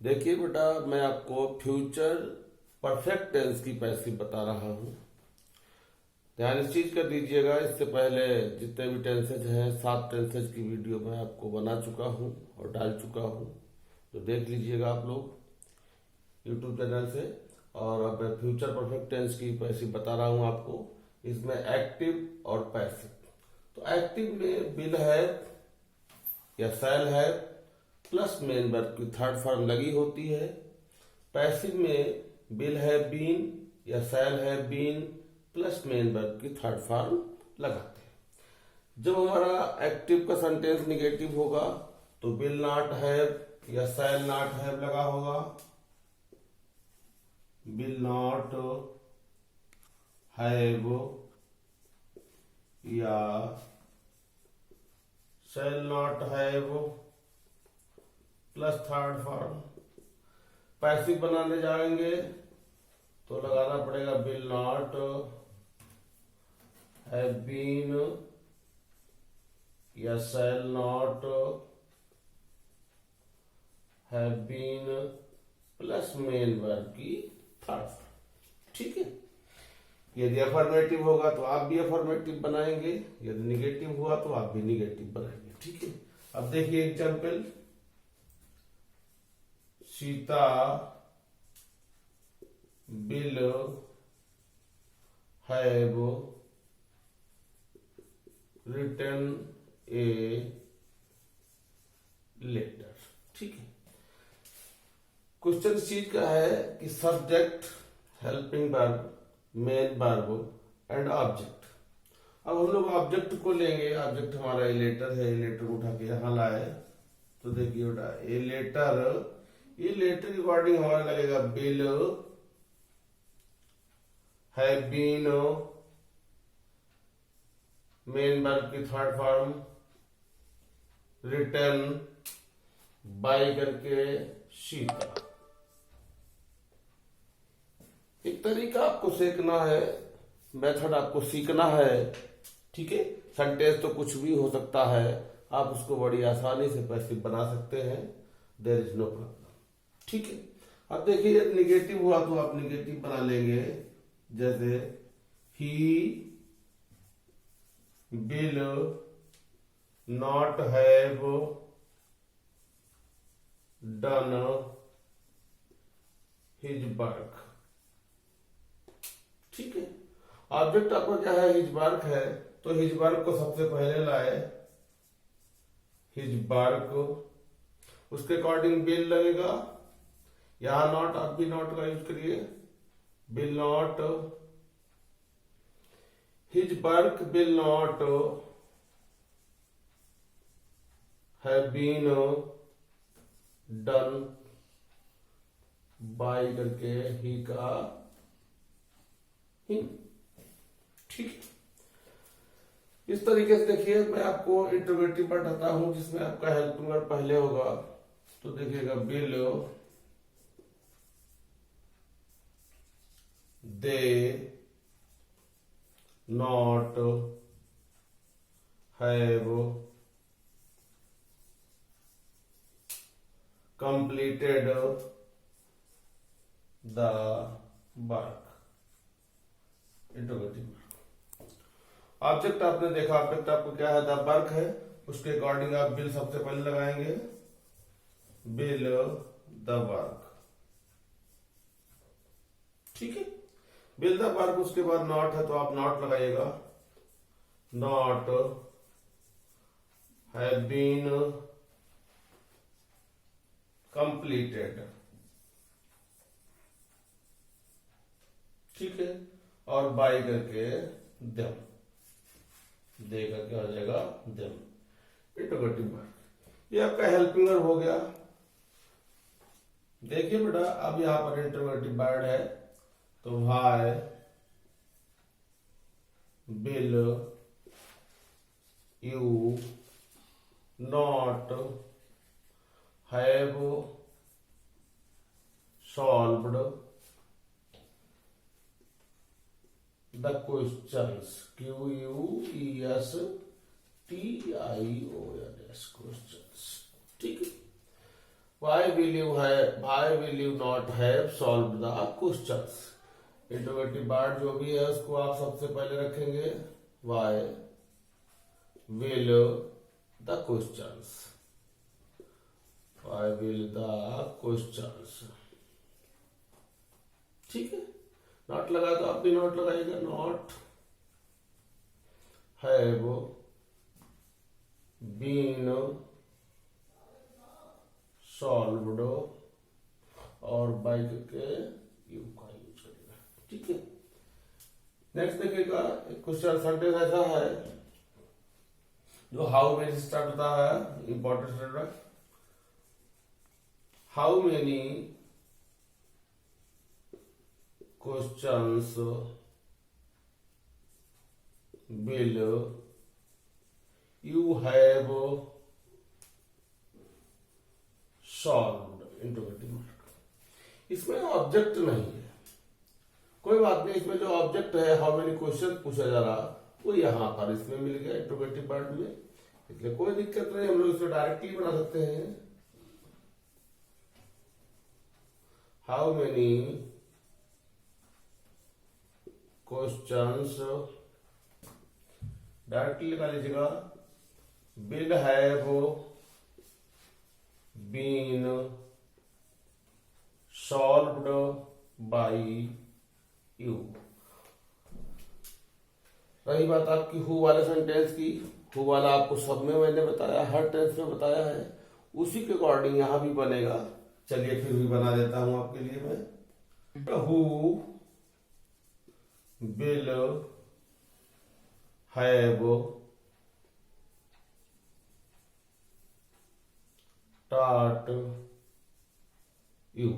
देखिए बेटा, मैं आपको फ्यूचर परफेक्ट टेंस की पैसिव बता रहा हूँ। ध्यान इस चीज कर दीजिएगा। इससे पहले जितने भी टेंसेज हैं 7 टेंसेज की वीडियो मैं आपको बना चुका हूँ और डाल चुका हूँ, तो देख लीजिएगा आप लोग यूट्यूब चैनल से। और अब मैं फ्यूचर परफेक्ट टेंस की पैसिव बता रहा हूँ आपको। इसमें एक्टिव और पैसिव। तो एक्टिव में विल है या शैल है प्लस मेन वर्ब की थर्ड फॉर्म लगी होती है। पैसिव में विल है बीन या शैल है बीन प्लस मेन वर्ब की थर्ड फॉर्म लगाते हैं। जब हमारा एक्टिव का सेंटेंस निगेटिव होगा तो विल नॉट हैव या शैल नॉट हैव लगा होगा। विल नॉट हैव या shall not have plus third form. Passive बनाने जाएंगे तो लगाना पड़ेगा विल नॉट हैव बीन या shall not have been plus main verb की थर्ड फॉर्म। ठीक है। यदि अफर्मेटिव होगा तो आप भी अफर्मेटिव बनाएंगे, यदि निगेटिव हुआ तो आप भी निगेटिव बनाएंगे। ठीक है। अब देखिए example, Sita will have written a letter. ठीक है। क्वेश्चन इस चीज का है कि subject, helping verb, main verb and object. अब हम लोग ऑब्जेक्ट को लेंगे। ऑब्जेक्ट हमारा ए लेटर है। ए लेटर को उठा के यहां लाए तो देखिए बेटा ए लेटर, ये लेटर के अकॉर्डिंग हमारा लगेगा will have been main verb की थर्ड फॉर्म रिटन बाय करके सीता। एक तरीका आपको सीखना है, मेथड आपको सीखना है। ठीक है। सेंटेंस तो कुछ भी हो सकता है, आप उसको बड़ी आसानी से पैसिव बना सकते हैं। There is no problem. ठीक है। अब देखिए निगेटिव हुआ तो आप निगेटिव बना लेंगे। जैसे he will not have done his work. ठीक है। ऑब्जेक्ट आपका क्या है? हिज वर्क है, तो हिज वर्क को सबसे पहले लाए। हिज वर्क, उसके अकॉर्डिंग विल लगेगा। यहां नॉट, आप भी नॉट का यूज करिए। Will not, his work will not have been done by करके ही का हिम। ठीक है। इस तरीके से देखिए मैं आपको इंटरोगेटिव बताता हूं जिसमें आपका हेल्पिंग वर्ब पहले होगा। तो देखिएगा will they not have completed the work. Interrogative. Object आपने देखा, ऑब्जेक्ट आपको क्या है? द वर्क है। उसके अकॉर्डिंग आप बिल सबसे पहले लगाएंगे। Bill the work. ठीक है। बिल द वर्क, उसके बाद नॉट है तो आप नॉट लगाइएगा। Not have been completed. ठीक है। और बाय करके देम, दे करके आ जाएगा देम। Interrogative verb. ये आपका हेल्पिंग वर्ब हो गया। देखिए बेटा, अब यहां पर इंटरोगेटिव वर्ब है तो why will you not have solved the questions. QUESTIONS questions. ठीक है। why will you not have solved the questions? Interrogative part जो भी है उसको आप सबसे पहले रखेंगे why will the questions, why will the questions, ठीक है। नॉट लगा तो आप भी नॉट लगाइएगा, नॉट हैव बीन सॉल्व्ड और बाई के यू का यूज करेगा, ठीक है। नेक्स्ट देखिएगा, क्वेश्चन सेंटेंस ऐसा है जो हाउ मेनी स्टार्ट होता है, important statement. How many questions will you have solved, interrogative mark. इसमें ऑब्जेक्ट नहीं है, कोई बात नहीं। इसमें जो ऑब्जेक्ट है हाउ मेनी क्वेश्चन पूछा जा रहा वो यहां पर इसमें मिल गया इंट्रोगेटिव पार्ट में, इसलिए कोई दिक्कत नहीं, हम लोग इसको डायरेक्टली बना सकते हैं। हाउ मेनी क्वेश्चंस डायरेक्टली लगा लीजिएगा, will have been solved by you. रही बात आपकी हु वाले सेंटेंस की, हु वाला आपको सब में मैंने बताया, हर टेंस में बताया है, उसी के अकॉर्डिंग यहां भी बनेगा। चलिए फिर भी बना देता हूं आपके लिए मैं। Who will have taught you,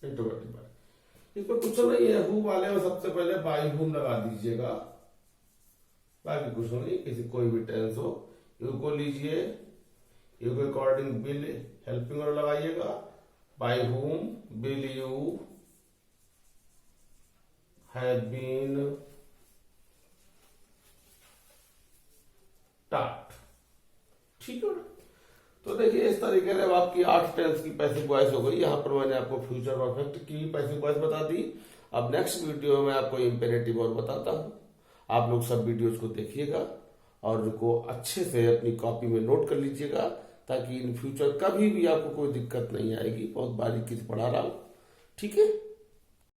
interrogative part. इसमें कुछ नहीं है, हु वाले में सबसे पहले बाई हुम लगा दीजिएगा, बाकी कुछ नहीं, किसी कोई भी टेंस हो। यू को लीजिए, यू के अकॉर्डिंग विल हेल्पिंग और लगाइएगा, by whom will you have been taught, ठीक है ना। तो देखिए इस तरीके से अब आपकी 8 टेंस की पैसिव वॉइस हो गई। यहाँ पर मैंने आपको फ्यूचर परफेक्ट की पैसिव वॉइस बता दी। अब नेक्स्ट वीडियो में आपको इंपेरेटिव और बताता हूँ। आप लोग सब वीडियोज को देखिएगा और उनको अच्छे से अपनी कॉपी में नोट कर लीजिएगा, ताकि इन फ्यूचर कभी भी आपको कोई दिक्कत नहीं आएगी। बहुत बारीकी से पढ़ा रहा हूँ, ठीक है।